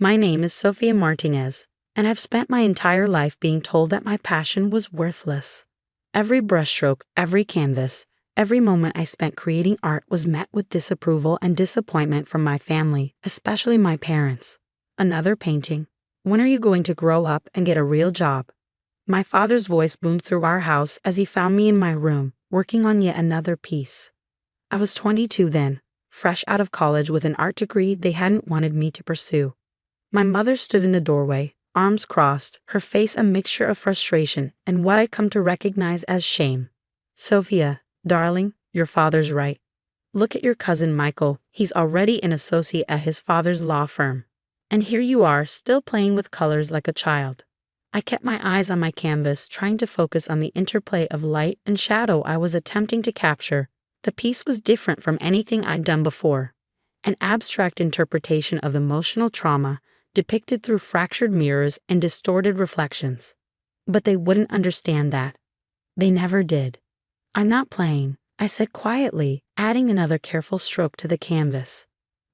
My name is Sofia Martinez, and I've spent my entire life being told that my passion was worthless. Every brushstroke, every canvas, every moment I spent creating art was met with disapproval and disappointment from my family, especially my parents. Another painting? When are you going to grow up and get a real job? My father's voice boomed through our house as he found me in my room, working on yet another piece. I was 22 then, fresh out of college with an art degree they hadn't wanted me to pursue. My mother stood in the doorway, arms crossed, her face a mixture of frustration and what I'd come to recognize as shame. "Sophia, darling, your father's right. Look at your cousin Michael, he's already an associate at his father's law firm. And here you are, still playing with colors like a child." I kept my eyes on my canvas, trying to focus on the interplay of light and shadow I was attempting to capture. The piece was different from anything I'd done before. An abstract interpretation of emotional trauma, depicted through fractured mirrors and distorted reflections. But they wouldn't understand that. They never did. "I'm not playing," I said quietly, adding another careful stroke to the canvas.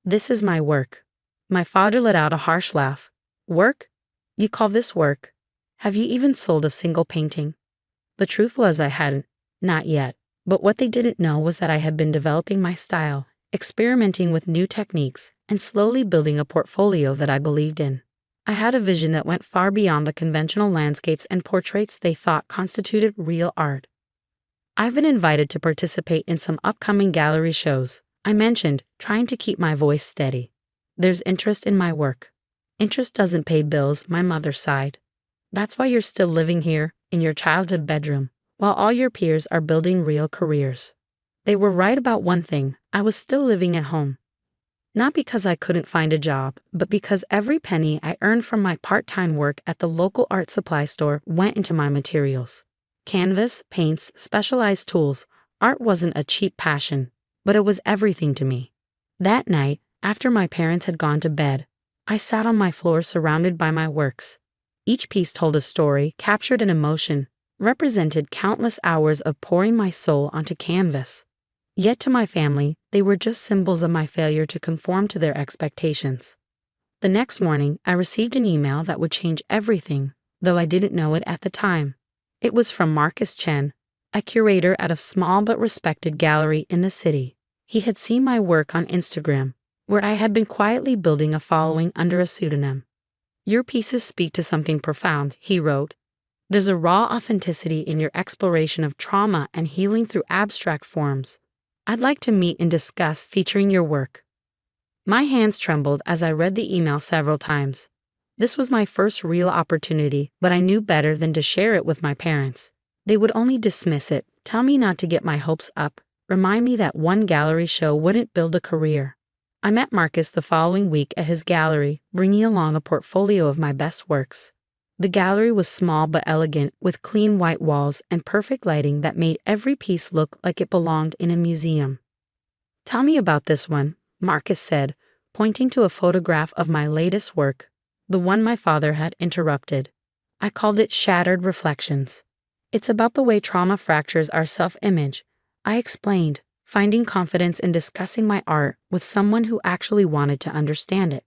"This is my work." My father let out a harsh laugh. "Work? You call this work? Have you even sold a single painting?" The truth was I hadn't. Not yet. But what they didn't know was that I had been developing my style, experimenting with new techniques, and slowly building a portfolio that I believed in. I had a vision that went far beyond the conventional landscapes and portraits they thought constituted real art. "I've been invited to participate in some upcoming gallery shows," I mentioned, trying to keep my voice steady. "There's interest in my work." "Interest doesn't pay bills," my mother sighed. "That's why you're still living here, in your childhood bedroom, while all your peers are building real careers." They were right about one thing: I was still living at home. Not because I couldn't find a job, but because every penny I earned from my part-time work at the local art supply store went into my materials. Canvas, paints, specialized tools. Art wasn't a cheap passion, but it was everything to me. That night, after my parents had gone to bed, I sat on my floor surrounded by my works. Each piece told a story, captured an emotion, represented countless hours of pouring my soul onto canvas. Yet to my family, they were just symbols of my failure to conform to their expectations. The next morning, I received an email that would change everything, though I didn't know it at the time. It was from Marcus Chen, a curator at a small but respected gallery in the city. He had seen my work on Instagram, where I had been quietly building a following under a pseudonym. "Your pieces speak to something profound," he wrote. "There's a raw authenticity in your exploration of trauma and healing through abstract forms. I'd like to meet and discuss featuring your work." My hands trembled as I read the email several times. This was my first real opportunity, but I knew better than to share it with my parents. They would only dismiss it, tell me not to get my hopes up, remind me that one gallery show wouldn't build a career. I met Marcus the following week at his gallery, bringing along a portfolio of my best works. The gallery was small but elegant, with clean white walls and perfect lighting that made every piece look like it belonged in a museum. "Tell me about this one," Marcus said, pointing to a photograph of my latest work, the one my father had interrupted. I called it Shattered Reflections. "It's about the way trauma fractures our self-image," I explained, finding confidence in discussing my art with someone who actually wanted to understand it.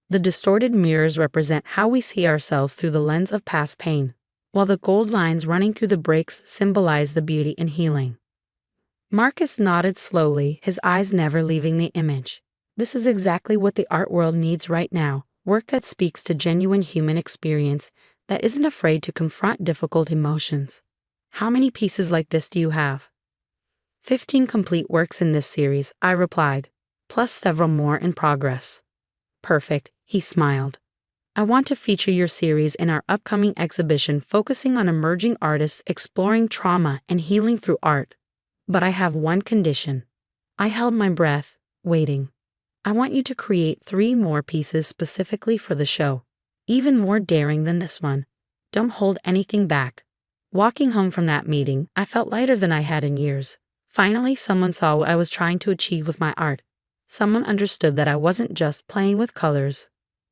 The distorted mirrors represent how we see ourselves through the lens of past pain, while the gold lines running through the breaks symbolize the beauty and healing. Marcus nodded slowly, his eyes never leaving the image. "This is exactly what the art world needs right now, work that speaks to genuine human experience, that isn't afraid to confront difficult emotions." "How many pieces like this do you have?" 15 complete works in this series, I replied, plus several more in progress. "Perfect," he smiled. "I want to feature your series in our upcoming exhibition focusing on emerging artists exploring trauma and healing through art. But I have one condition." I held my breath, waiting. "I want you to create 3 more pieces specifically for the show. Even more daring than this one. Don't hold anything back." Walking home from that meeting, I felt lighter than I had in years. Finally, someone saw what I was trying to achieve with my art. Someone understood that I wasn't just playing with colors,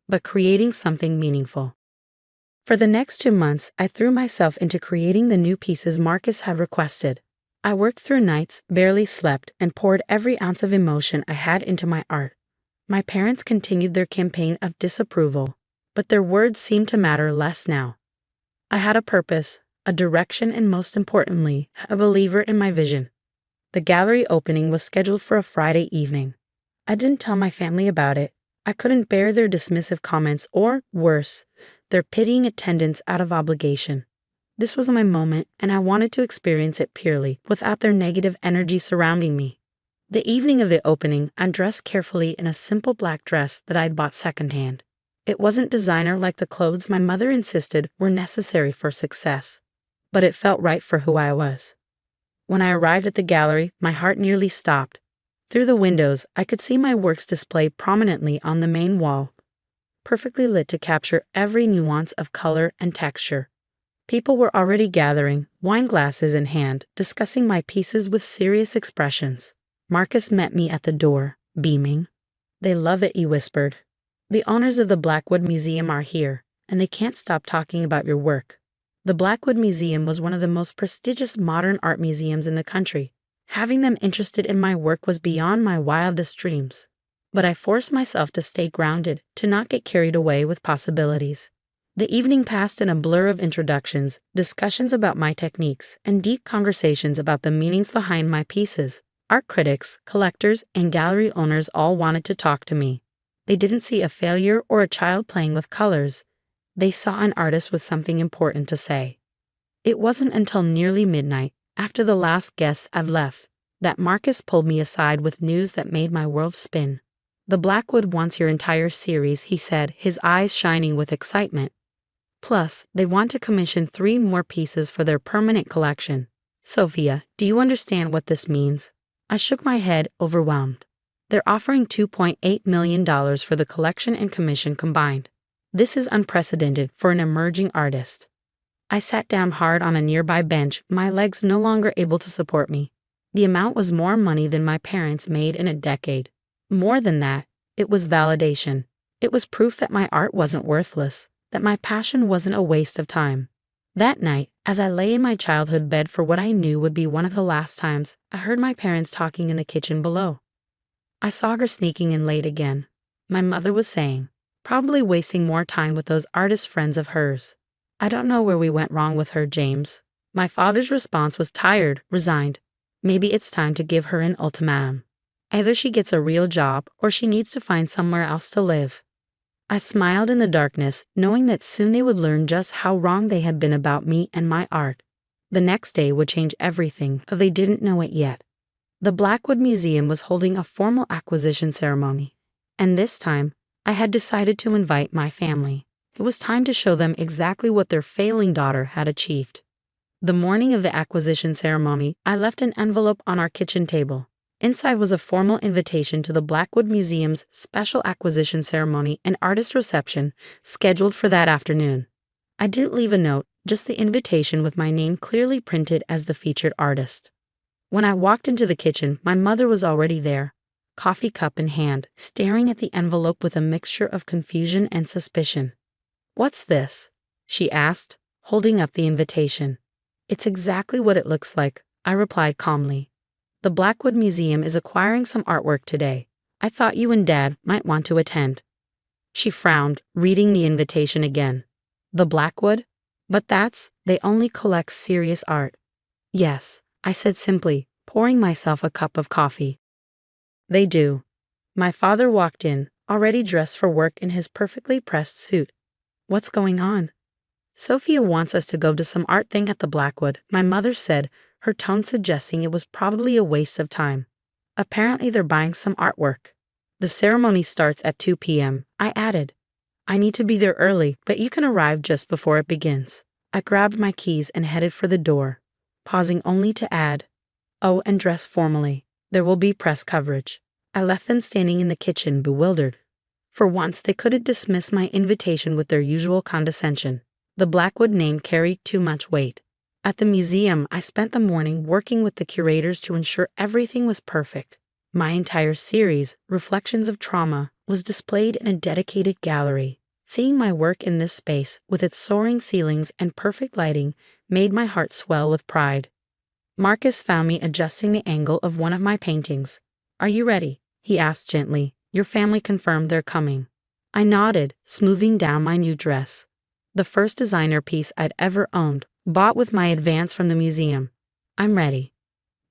but creating something meaningful. For the next 2 months, I threw myself into creating the new pieces Marcus had requested. I worked through nights, barely slept, and poured every ounce of emotion I had into my art. My parents continued their campaign of disapproval, but their words seemed to matter less now. I had a purpose, a direction, and most importantly, a believer in my vision. The gallery opening was scheduled for a Friday evening. I didn't tell my family about it. I couldn't bear their dismissive comments or, worse, their pitying attendance out of obligation. This was my moment, and I wanted to experience it purely, without their negative energy surrounding me. The evening of the opening, I dressed carefully in a simple black dress that I'd bought secondhand. It wasn't designer like the clothes my mother insisted were necessary for success, but it felt right for who I was. When I arrived at the gallery, my heart nearly stopped. Through the windows, I could see my works displayed prominently on the main wall, perfectly lit to capture every nuance of color and texture. People were already gathering, wine glasses in hand, discussing my pieces with serious expressions. Marcus met me at the door, beaming. "They love it," he whispered. "The owners of the Blackwood Museum are here, and they can't stop talking about your work." The Blackwood Museum was one of the most prestigious modern art museums in the country. Having them interested in my work was beyond my wildest dreams. But I forced myself to stay grounded, to not get carried away with possibilities. The evening passed in a blur of introductions, discussions about my techniques, and deep conversations about the meanings behind my pieces. Art critics, collectors, and gallery owners all wanted to talk to me. They didn't see a failure or a child playing with colors. They saw an artist with something important to say. It wasn't until nearly midnight, after the last guest had left, that Marcus pulled me aside with news that made my world spin. "The Blackwood wants your entire series," he said, his eyes shining with excitement. "Plus, they want to commission 3 more pieces for their permanent collection." "Sophia, do you understand what this means?" I shook my head, overwhelmed. "They're offering $2.8 million for the collection and commission combined. This is unprecedented for an emerging artist." I sat down hard on a nearby bench, my legs no longer able to support me. The amount was more money than my parents made in a decade. More than that, it was validation. It was proof that my art wasn't worthless, that my passion wasn't a waste of time. That night, as I lay in my childhood bed for what I knew would be one of the last times, I heard my parents talking in the kitchen below. I saw her sneaking in late again. My mother was saying, probably wasting more time with those artist friends of hers. "I don't know where we went wrong with her, James." My father's response was tired, resigned. "Maybe it's time to give her an ultimatum. Either she gets a real job or she needs to find somewhere else to live." I smiled in the darkness, knowing that soon they would learn just how wrong they had been about me and my art. The next day would change everything, though they didn't know it yet. The Blackwood Museum was holding a formal acquisition ceremony, and this time, I had decided to invite my family. It was time to show them exactly what their failing daughter had achieved. The morning of the acquisition ceremony, I left an envelope on our kitchen table. Inside was a formal invitation to the Blackwood Museum's special acquisition ceremony and artist reception scheduled for that afternoon. I didn't leave a note, just the invitation with my name clearly printed as the featured artist. When I walked into the kitchen, my mother was already there, coffee cup in hand, staring at the envelope with a mixture of confusion and suspicion. "What's this?" she asked, holding up the invitation. "It's exactly what it looks like," I replied calmly. "The Blackwood Museum is acquiring some artwork today. I thought you and Dad might want to attend." She frowned, reading the invitation again. "The Blackwood? But they only collect serious art." "Yes," I said simply, pouring myself a cup of coffee. "They do." My father walked in, already dressed for work in his perfectly pressed suit. "What's going on?" "Sophia wants us to go to some art thing at the Blackwood," my mother said, her tone suggesting it was probably a waste of time. "Apparently they're buying some artwork. The ceremony starts at 2 p.m., I added. "I need to be there early, but you can arrive just before it begins." I grabbed my keys and headed for the door, pausing only to add, "Oh, and dress formally. There will be press coverage." I left them standing in the kitchen, bewildered. For once, they couldn't dismiss my invitation with their usual condescension. The Blackwood name carried too much weight. At the museum, I spent the morning working with the curators to ensure everything was perfect. My entire series, Reflections of Trauma, was displayed in a dedicated gallery. Seeing my work in this space, with its soaring ceilings and perfect lighting, made my heart swell with pride. Marcus found me adjusting the angle of one of my paintings. "Are you ready?" he asked gently, Your family confirmed they're coming. I nodded, smoothing down my new dress. The first designer piece I'd ever owned, bought with my advance from the museum. I'm ready.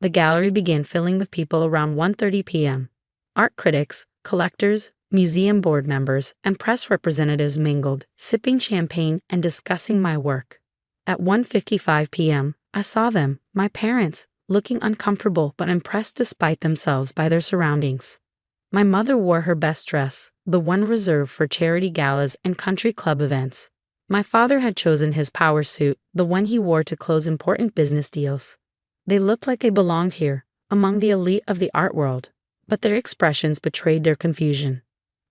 The gallery began filling with people around 1:30 p.m. Art critics, collectors, museum board members, and press representatives mingled, sipping champagne and discussing my work. At 1:55 p.m., I saw them, my parents, looking uncomfortable but impressed despite themselves by their surroundings. My mother wore her best dress, the one reserved for charity galas and country club events. My father had chosen his power suit, the one he wore to close important business deals. They looked like they belonged here, among the elite of the art world, but their expressions betrayed their confusion.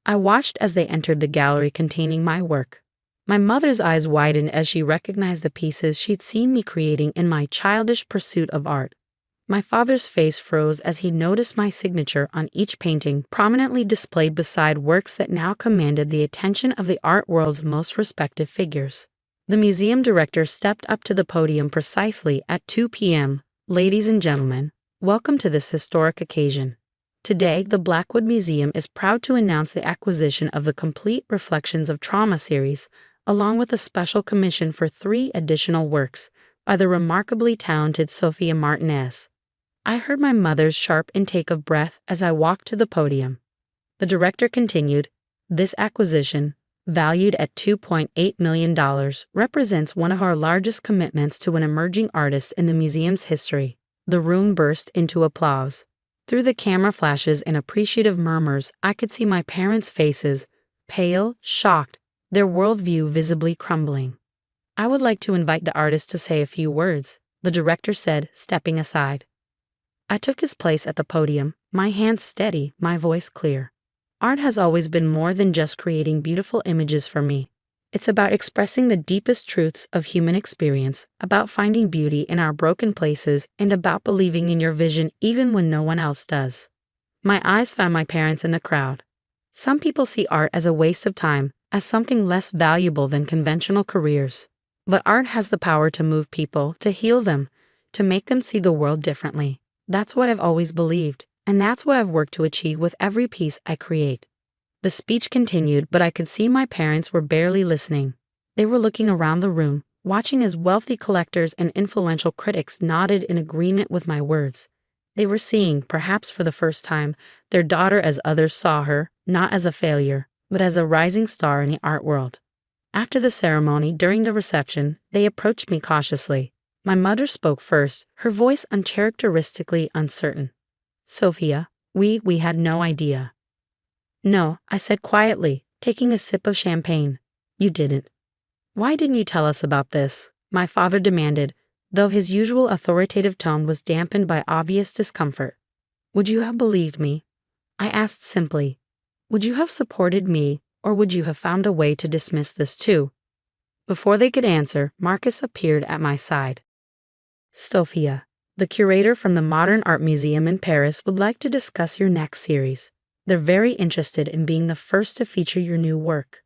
I watched as they entered the gallery containing my work. My mother's eyes widened as she recognized the pieces she'd seen me creating in my childish pursuit of art. My father's face froze as he noticed my signature on each painting, prominently displayed beside works that now commanded the attention of the art world's most respected figures. The museum director stepped up to the podium precisely at 2 p.m. Ladies and gentlemen, welcome to this historic occasion. Today, the Blackwood Museum is proud to announce the acquisition of the complete Reflections of Trauma series, along with a special commission for 3 additional works by the remarkably talented Sophia Martinez. I heard my mother's sharp intake of breath as I walked to the podium. The director continued, "This acquisition, valued at $2.8 million, represents one of our largest commitments to an emerging artist in the museum's history." The room burst into applause. Through the camera flashes and appreciative murmurs, I could see my parents' faces, pale, shocked, their worldview visibly crumbling. "I would like to invite the artist to say a few words," the director said, stepping aside. I took his place at the podium, my hands steady, my voice clear. Art has always been more than just creating beautiful images for me. It's about expressing the deepest truths of human experience, about finding beauty in our broken places, and about believing in your vision even when no one else does. My eyes found my parents in the crowd. Some people see art as a waste of time, as something less valuable than conventional careers. But art has the power to move people, to heal them, to make them see the world differently. That's what I've always believed, and that's what I've worked to achieve with every piece I create. The speech continued, but I could see my parents were barely listening. They were looking around the room, watching as wealthy collectors and influential critics nodded in agreement with my words. They were seeing, perhaps for the first time, their daughter as others saw her, not as a failure, but as a rising star in the art world. After the ceremony, during the reception, they approached me cautiously. My mother spoke first, her voice uncharacteristically uncertain. "Sophia, we had no idea." "No," I said quietly, taking a sip of champagne. "You didn't." "Why didn't you tell us about this?" my father demanded, though his usual authoritative tone was dampened by obvious discomfort. "Would you have believed me?" I asked simply. "Would you have supported me, or would you have found a way to dismiss this too?" Before they could answer, Marcus appeared at my side. "Sophia, the curator from the Modern Art Museum in Paris would like to discuss your next series. They're very interested in being the first to feature your new work."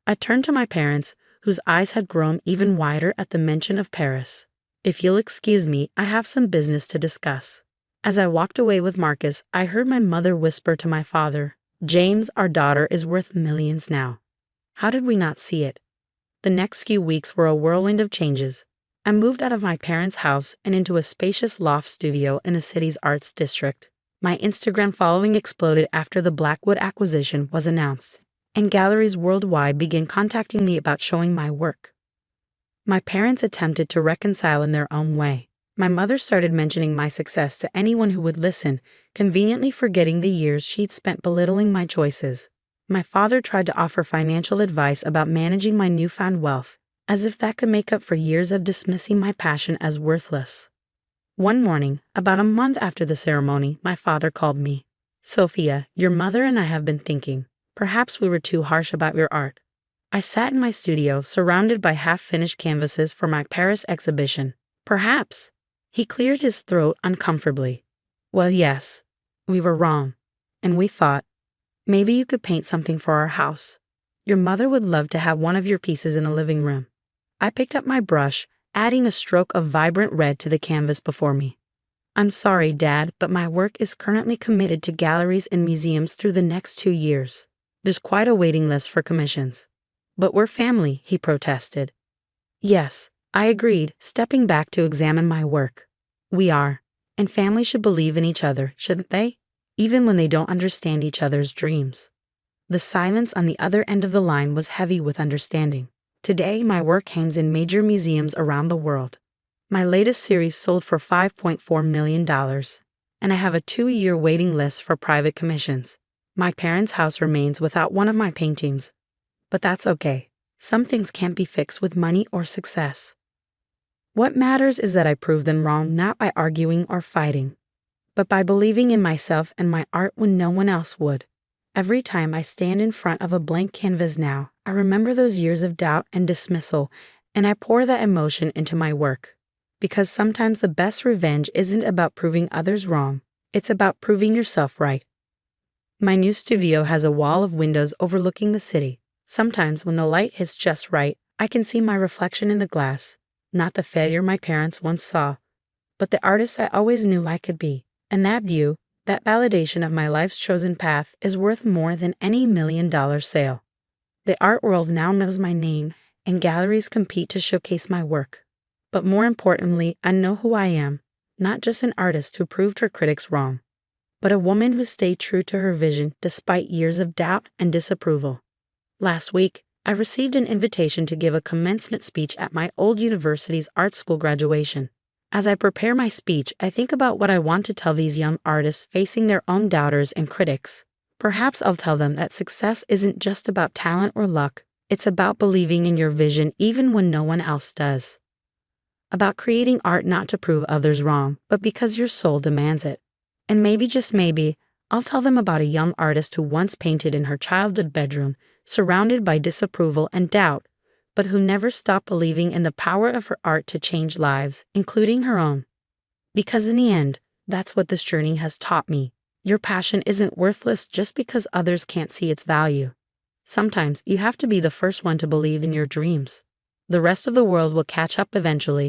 I turned to my parents, whose eyes had grown even wider at the mention of Paris. "If you'll excuse me, I have some business to discuss." As I walked away with Marcus, I heard my mother whisper to my father, "James, our daughter is worth millions now." How did we not see it? The next few weeks were a whirlwind of changes. I moved out of my parents' house and into a spacious loft studio in the city's arts district. My Instagram following exploded after the Blackwood acquisition was announced, and galleries worldwide began contacting me about showing my work. My parents attempted to reconcile in their own way. My mother started mentioning my success to anyone who would listen, conveniently forgetting the years she'd spent belittling my choices. My father tried to offer financial advice about managing my newfound wealth, as if that could make up for years of dismissing my passion as worthless. One morning, about a month after the ceremony, my father called me. "Sophia, your mother and I have been thinking. Perhaps we were too harsh about your art." I sat in my studio, surrounded by half-finished canvases for my Paris exhibition. "Perhaps." He cleared his throat uncomfortably. "Well, yes, we were wrong. And we thought, maybe you could paint something for our house. Your mother would love to have one of your pieces in a living room." I picked up my brush, adding a stroke of vibrant red to the canvas before me. I'm sorry, Dad, but my work is currently committed to galleries and museums through the next 2 years. There's quite a waiting list for commissions. But we're family, he protested. Yes, I agreed, stepping back to examine my work. We are. And families should believe in each other, shouldn't they? Even when they don't understand each other's dreams. The silence on the other end of the line was heavy with understanding. Today, my work hangs in major museums around the world. My latest series sold for $5.4 million, and I have a 2-year waiting list for private commissions. My parents' house remains without one of my paintings. But that's okay. Some things can't be fixed with money or success. What matters is that I prove them wrong not by arguing or fighting, but by believing in myself and my art when no one else would. Every time I stand in front of a blank canvas now, I remember those years of doubt and dismissal, and I pour that emotion into my work. Because sometimes the best revenge isn't about proving others wrong, it's about proving yourself right. My new studio has a wall of windows overlooking the city. Sometimes when the light hits just right, I can see my reflection in the glass, not the failure my parents once saw, but the artist I always knew I could be. And that view, that validation of my life's chosen path, is worth more than any $1 million sale. The art world now knows my name, and galleries compete to showcase my work. But more importantly, I know who I am, not just an artist who proved her critics wrong, but a woman who stayed true to her vision despite years of doubt and disapproval. Last week, I received an invitation to give a commencement speech at my old university's art school graduation. As I prepare my speech, I think about what I want to tell these young artists facing their own doubters and critics. Perhaps I'll tell them that success isn't just about talent or luck, it's about believing in your vision even when no one else does. About creating art not to prove others wrong, but because your soul demands it. And maybe, just maybe, I'll tell them about a young artist who once painted in her childhood bedroom, surrounded by disapproval and doubt, but who never stopped believing in the power of her art to change lives, including her own. Because in the end, that's what this journey has taught me. Your passion isn't worthless just because others can't see its value. Sometimes you have to be the first one to believe in your dreams. The rest of the world will catch up eventually,